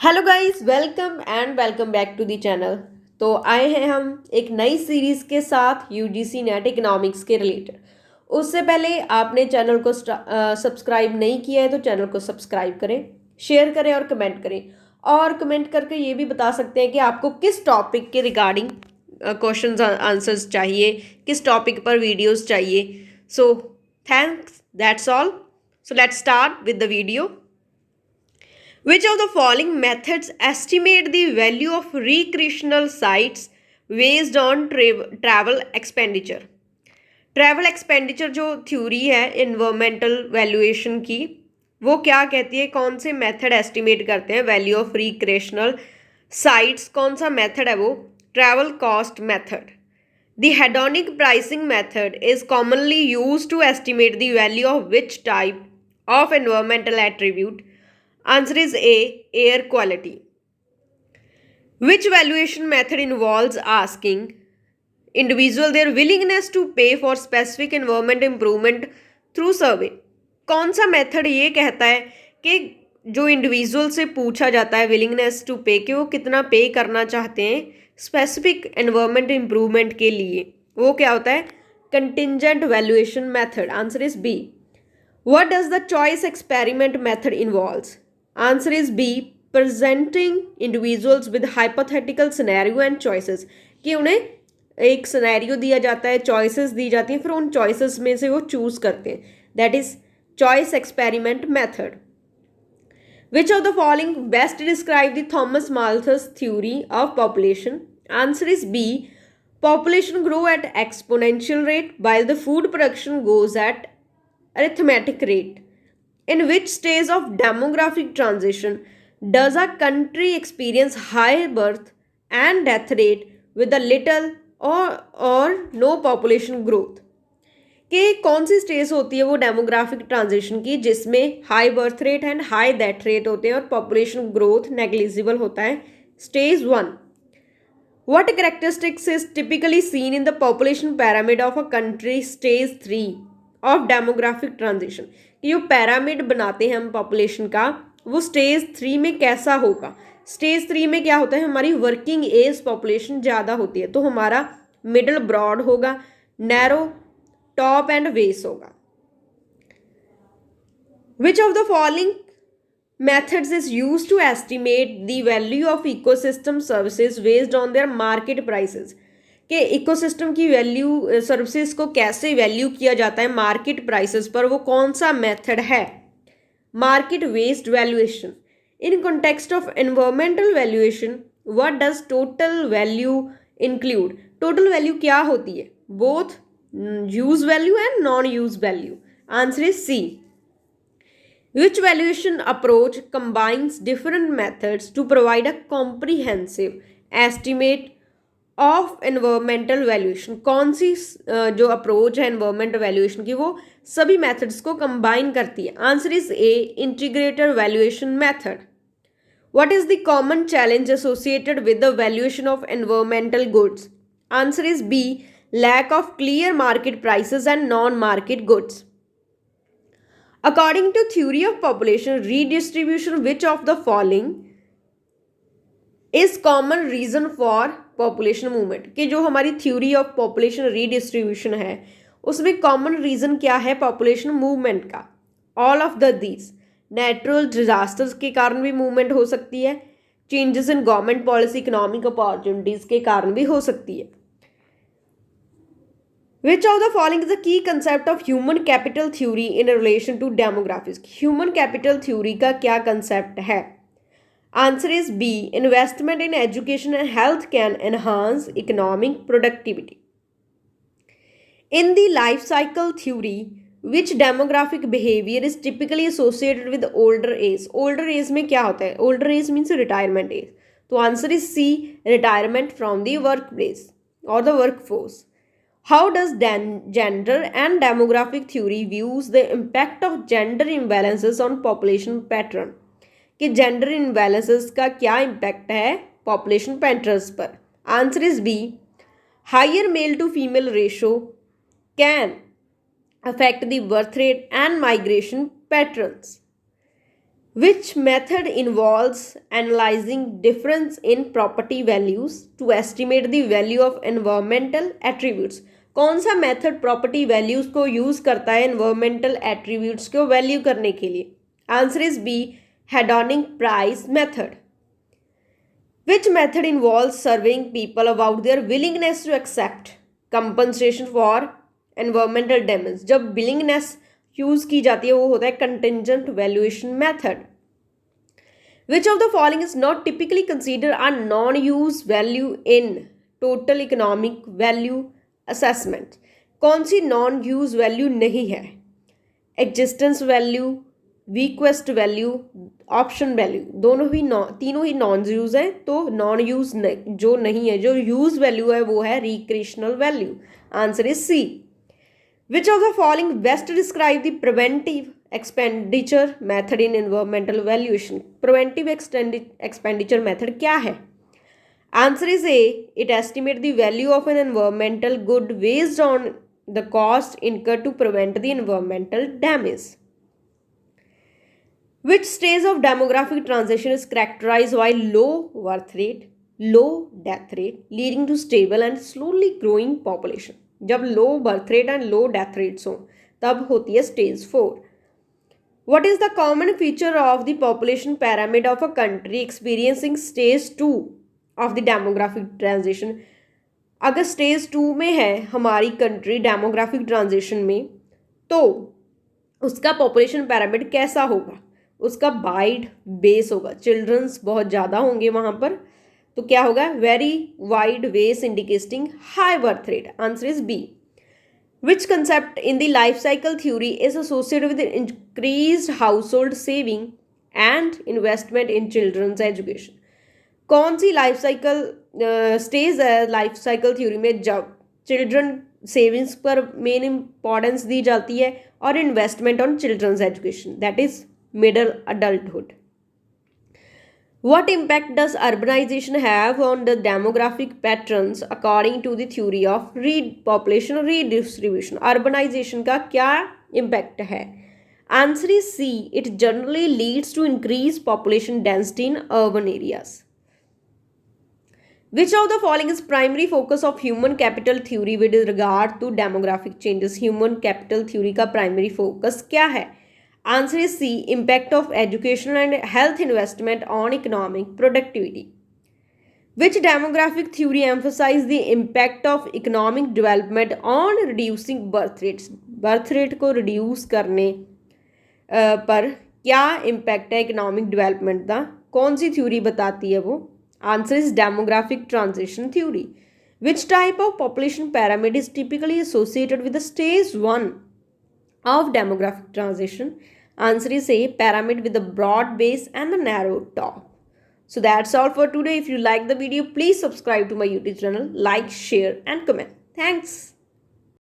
Hello guys, welcome back to the channel. तो आए हैं हम एक नई सीरीज़ के साथ यूजीसी नेट इकोनॉमिक्स के रिलेटेड। उससे पहले आपने चैनल को सब्सक्राइब नहीं किया है तो चैनल को सब्सक्राइब करें, शेयर करें और कमेंट करें। और कमेंट करके ये भी बता सकते हैं कि आपको किस टॉपिक के रिगार्डिंग क्वेश्चंस आंसर्स चाहिए, किस टॉपिक पर वीडियोस चाहिए। So thanks, that's all. So let's start with the video. Which of the following methods estimate the value of recreational sites based on travel expenditure? Travel expenditure जो theory है environmental valuation की, वो क्या कहती है, कौन से मेथड एस्टिमेट करते हैं वैल्यू ऑफ रिक्रिएशनल साइट्स? कौन सा मेथड है वो? Travel cost method. The hedonic pricing method is commonly used to estimate the value of which type of environmental attribute? Answer is A, air quality. Which valuation method involves asking individual their willingness to pay for specific environment improvement through survey? कौन सा method ये कहता है कि जो individual से पूछा जाता है विलिंगनेस टू पे, कि वो कितना पे करना चाहते हैं स्पेसिफिक एनवायरमेंट इम्प्रूवमेंट के लिए, वो क्या होता है? Contingent valuation method. Answer is B. What does the choice experiment method involves? Answer is B, presenting individuals with hypothetical scenario and choices। कि उन्हें एक सिनेरियो दिया जाता है, चॉइसेस दी जाती हैं, फिर उन चॉइसेस में से वो चूज करते हैं। That is choice experiment method. Which of the following best describe the Thomas Malthus theory of population? Answer is B, population grow at exponential rate while the food production goes at arithmetic rate. In which stage of demographic transition does a country experience high birth and death rate with a little or no population growth? कि कौन सी stage होती है वो demographic transition की जिसमें high birth rate and high death rate होते हैं और पॉपुलेशन ग्रोथ नेग्लिजिबल होता है? Stage 1। What characteristics is typically seen in the population pyramid of a country stage 3 of demographic transition? कि जो पैरामिड बनाते हैं हम पॉपुलेशन का, वो स्टेज 3 में कैसा होगा? स्टेज 3 में क्या होता है, हमारी वर्किंग एज पॉपुलेशन ज़्यादा होती है, तो हमारा मिडल ब्रॉड होगा, नैरो टॉप एंड बेस होगा। विच of the following methods is used to estimate the value of ecosystem services based on their market prices? कि इकोसिस्टम की वैल्यू सर्विसेज को कैसे वैल्यू किया जाता है मार्केट प्राइसेस पर, वो कौन सा मेथड है? Market based valuation. In context of environmental valuation what does total value include? Total value क्या होती है? Both use value and non use value. Answer is C. Which valuation approach combines different methods to provide a comprehensive estimate of environmental valuation? कौन सी जो approach है environmental valuation की वो सभी methods को combine करती है? Answer is A, integrated valuation method. What is the common challenge associated with the valuation of environmental goods? Answer is B, lack of clear market prices and non-market goods. According to theory of population redistribution, which of the following is common reason for population movement? कि जो हमारी theory of population redistribution है उसमें common reason क्या है population movement का? All of the these। natural disasters के कारण भी movement हो सकती है, changes in government policy, economic opportunities के कारण भी हो सकती है। Which of the following is the key concept of human capital theory in relation to demographics? Human capital theory का क्या concept है? Answer is B, investment in education and health can enhance economic productivity. In the life cycle theory, which demographic behavior is typically associated with older age? Older age में क्या होता है? Older age means retirement age. तो answer is C, retirement from the workplace or the workforce. How does gender and demographic theory views the impact of gender imbalances on population pattern? कि gender imbalances का क्या impact है population patterns पर? Answer is B, higher male to female ratio can affect the birth rate and migration patterns. Which method involves analyzing difference in property values to estimate the value of environmental attributes? कौन सा method property values को use करता है environmental attributes को value करने के लिए? Answer is B, hedonic price method. Which method involves surveying people about their willingness to accept compensation for environmental damage? जब willingness यूज की जाती है वो होता है contingent valuation method. Which of the following is not typically considered a non-use value in total economic value assessment? कौन सी non use value नहीं है? Existence value, bequest value, option value, तीनों ही नॉन यूज है. तो नॉन यूज जो नहीं है, जो यूज वैल्यू है वो है recreational value. Answer is C. Which of the following best describe the preventive expenditure method in environmental valuation? Preventive expenditure method क्या है? Answer is A. It estimates the value of an environmental good based on the cost incurred to prevent the environmental damage. Which stage of demographic transition is characterized by low birth rate, low death rate, leading to stable and slowly growing population? जब low birth rate and low death rates हों तब होती है stage 4. What is the common feature of the population pyramid of a country experiencing stage 2 of the demographic transition? अगर stage 2 में है हमारी country demographic transition में, तो उसका पॉपुलेशन पैरामिड कैसा होगा? उसका वाइड बेस होगा, चिल्ड्रंस बहुत ज़्यादा होंगे वहाँ पर. तो क्या होगा? Very wide base indicating high birth rate. Answer is B. Which concept in the life cycle theory is associated with increased household saving and investment in children's education? कौन सी लाइफ साइकिल स्टेज है life cycle theory में जब children savings पर main importance दी जाती है और investment on children's education, that is middle adulthood. What impact does urbanization have on the demographic patterns according to the theory of population redistribution? Urbanization का क्या impact है? Answer is C. It generally leads to increased population density in urban areas. Which of the following is primary focus of human capital theory with regard to demographic changes? Human capital theory का primary focus क्या है? Answer is C. Impact of education and health investment on economic productivity. Which demographic theory emphasizes the impact of economic development on reducing birth rates? Birth rate को reduce करने पर क्या impact है economic development का? कौन सी theory बताती है वो? Answer is demographic transition theory. Which type of population pyramid is typically associated with the stage 1 of demographic transition? Answer is A. Pyramid with a broad base and a narrow top. So that's all for today. If you like the video, please subscribe to my YouTube channel, like, share and comment. Thanks.